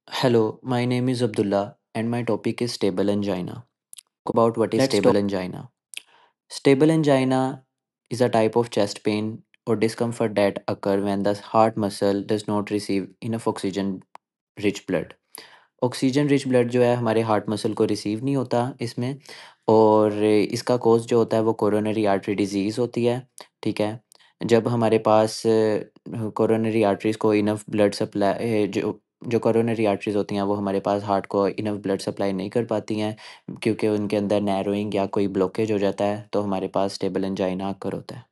Hello, my name is Abdullah and my topic is stable angina. About what is Let's stable talk. angina. Stable angina is a type of chest pain or discomfort that occur when the heart muscle does not receive enough oxygen rich blood. Oxygen rich blood जो है हमारे heart muscle को receive नहीं होता इसमें और इसका cause जो होता है वो कोरोनरी आर्टरी डिजीज़ होती है, ठीक है? जब हमारे पास कोरोनरी आर्टरीज़ को इनफ ब्लड सप्लाई जो कोरोनरी आर्टरीज़ होती हैं वो हमारे पास हार्ट को इनफ ब्लड सप्लाई नहीं कर पाती हैं क्योंकि उनके अंदर नैरोइंग या कोई ब्लॉकेज हो जाता है तो हमारे पास स्टेबल एंजाइना अकर होता है।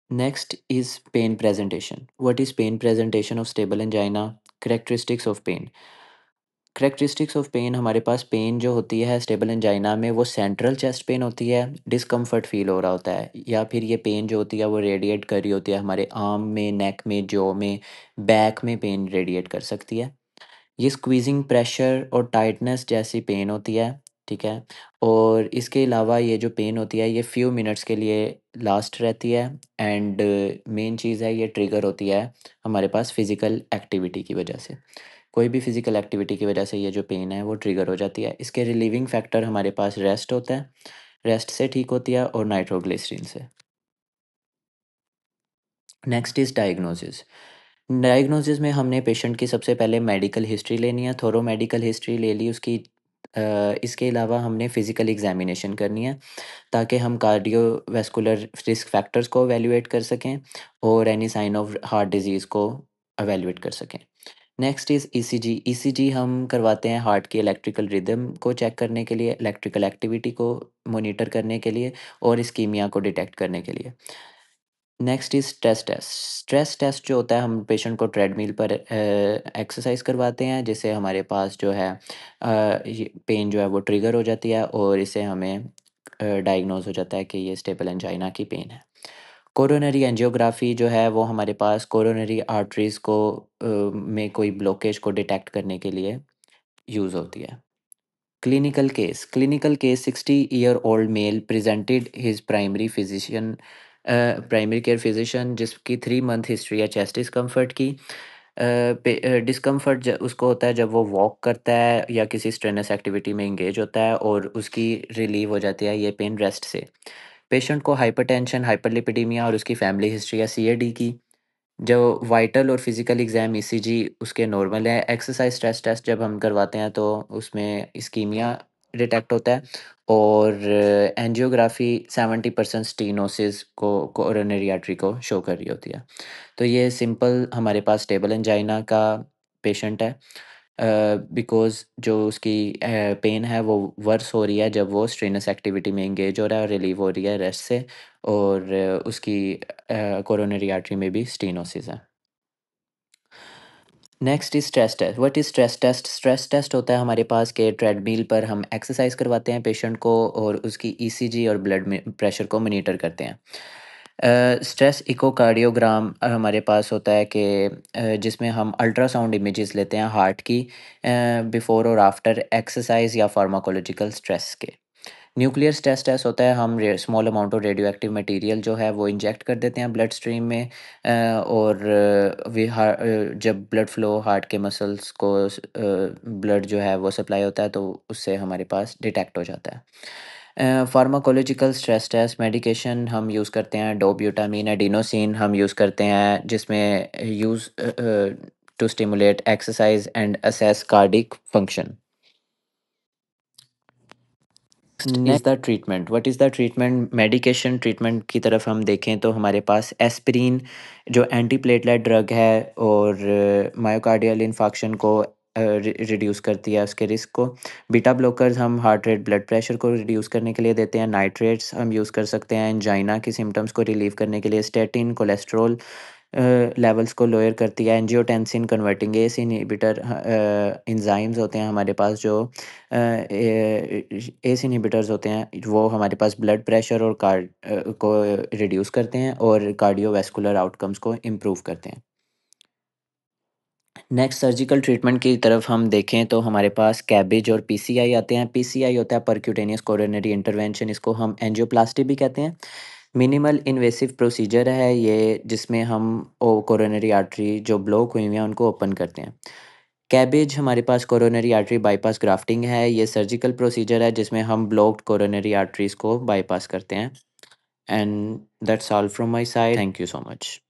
Next is pain presentation. What is pain presentation of stable angina? Characteristics of pain. Characteristics of pain हमारे पास पेन जो होती है स्टेबल एंजाइना में वो सेंट्रल चेस्ट पेन होती है, डिस्कम्फर्ट फ़ील हो रहा होता है या फिर ये पेन जो होती है वो रेडिएट कर रही होती है हमारे आर्म में, नेक में, जॉ में, बैक में पेन रेडिएट कर सकती है। ये स्क्वीज़िंग प्रेशर और टाइटनेस जैसी पेन होती है, ठीक है? और इसके अलावा ये जो पेन होती है ये फ्यू मिनट्स के लिए लास्ट रहती है एंड मेन चीज़ है ये ट्रिगर होती है हमारे पास फ़िज़िकल एक्टिविटी की वजह से। कोई भी फिज़िकल एक्टिविटी की वजह से ये जो पेन है वो ट्रिगर हो जाती है। इसके रिलीविंग फैक्टर हमारे पास रेस्ट होता है, रेस्ट से ठीक होती है और नाइट्रोग्लिसरीन से। Next is diagnosis. डायग्नोसिस में हमने पेशेंट की सबसे पहले मेडिकल हिस्ट्री लेनी है, थोरो मेडिकल हिस्ट्री ले ली उसकी। इसके अलावा हमने फिज़िकल एग्ज़ामिनेशन करनी है ताकि हम कार्डियोवैस्कुलर रिस्क फैक्टर्स को इवैल्यूएट कर सकें और any sign of heart disease को इवैल्यूएट कर सकें। Next is ECG. ईसीजी हम करवाते हैं हार्ट की इलेक्ट्रिकल रिदम को चेक करने के लिए, इलेक्ट्रिकल एक्टिविटी को मॉनिटर करने के लिए और इस्कीमिया को डिटेक्ट करने के लिए। Next is stress test. Stress test जो होता है हम पेशेंट को ट्रेडमिल पर एक्सरसाइज़ करवाते हैं जिससे हमारे पास जो है ये पेन जो है वो ट्रिगर हो जाती है और इससे हमें डायग्नोज़ हो जाता है कि ये स्टेबल एंजाइना की पेन है। कोरोनरी एंजियोग्राफ़ी जो है वो हमारे पास कोरोनरी आर्टरीज़ को में कोई ब्लॉकेज को डिटेक्ट करने के लिए यूज़ होती है। Clinical case 60 year old mail presented his primary care physician जिसकी 3 मंथ हिस्ट्री है चेस्ट डिस्कम्फर्ट की। डिस्कम्फर्ट उसको होता है जब वो वॉक करता है या किसी स्ट्रेनस एक्टिविटी में इंगेज होता है और उसकी रिलीव हो जाती है ये पेन रेस्ट से। पेशेंट को हाइपरटेंशन, हाइपरलिपिडीमिया और उसकी फैमिली हिस्ट्री है सीएडी की। जो वाइटल और फिज़िकल एग्ज़ाम ईसीजी उसके नॉर्मल है। एक्सरसाइज़ स्ट्रेस टेस्ट जब हम करवाते हैं तो उसमें इस्कीमिया डिटेक्ट होता है और एंजियोग्राफ़ी 70% स्टेनोसिस को कोरोनरी आर्टरी को शो कर रही होती है। तो ये सिंपल हमारे पास स्टेबल एंजाइना का पेशेंट है बिकॉज़ जो उसकी पेन है वो वर्स हो रही है जब वो स्ट्रेनस एक्टिविटी में एंगेज हो रहा है और रिलीव हो रही है रेस्ट से और उसकी कोरोनरी आर्टरी में भी स्टेनोसिस है। Next is stress test. What is stress test? Stress test होता है हमारे पास के ट्रेडमिल पर हम एक्सरसाइज करवाते हैं पेशेंट को और उसकी ईसीजी और ब्लड में प्रेशर को मॉनिटर करते हैं। स्ट्रेस इकोकार्डियोग्राम हमारे पास होता है कि जिसमें हम अल्ट्रासाउंड इमेजेस लेते हैं हार्ट की बिफोर और आफ्टर एक्सरसाइज या फार्माकोलॉजिकल स्ट्रेस के। न्यूक्लियर स्ट्रेस टेस्ट होता है हम small amount of radio active material जो है वो इंजेक्ट कर देते हैं ब्लड स्ट्रीम में और जब ब्लड फ्लो हार्ट के मसल्स को ब्लड जो है वो सप्लाई होता है तो उससे हमारे पास डिटेक्ट हो जाता है। फार्माकोलॉजिकल स्ट्रेस टेस्ट मेडिकेशन हम यूज़ करते हैं डोब्यूटामीन एडिनोसिन हम यूज़ करते हैं जिसमें use to stimulate exercise and assess cardiac function. Is next is the treatment. What is the treatment? Medication treatment की तरफ हम देखें तो हमारे पास एस्पिरिन जो एंटीप्लेटलेट ड्रग है और मायोकार्डियल इन्फाक्शन को रिड्यूस करती है उसके रिस्क को। बीटा ब्लॉकर्स हम हार्ट रेट ब्लड प्रेशर को रिड्यूस करने के लिए देते हैं। नाइट्रेट्स हम यूज़ कर सकते हैं एंजाइना की सिम्टम्स को रिलीव करने के लिए। स्टेटिन कोलेस्ट्रॉल लेवल्स को लोअर करती है। एंजियोटेंसिन कन्वर्टिंगेस इन्हिबिटर एंजाइम्स होते हैं हमारे पास जो एस इन्हिबिटर्स होते हैं वो हमारे पास ब्लड प्रेशर और को रिड्यूस करते हैं और कार्डियोवैस्कुलर आउटकम्स को इम्प्रूव करते हैं। नेक्स्ट सर्जिकल ट्रीटमेंट की तरफ हम देखें तो हमारे पास कैबेज और पीसीआई आते हैं। पीसीआई होता है परक्यूटेनियस कोरोनरी इंटरवेंशन, इसको हम एंजियोप्लास्टी भी कहते हैं। मिनिमल इन्वेसिव प्रोसीजर है ये, जिसमें हम ओ कोरोनरी आर्टरी जो ब्लॉक हुई हुई हैं उनको ओपन करते हैं। कैबेज हमारे पास कोरोनरी आर्टरी बाईपास ग्राफ्टिंग है, ये सर्जिकल प्रोसीजर है जिसमें हम ब्लॉक्ड कोरोनरी आर्टरीज़ को बाईपास करते हैं। And that's all from my side, thank you so much.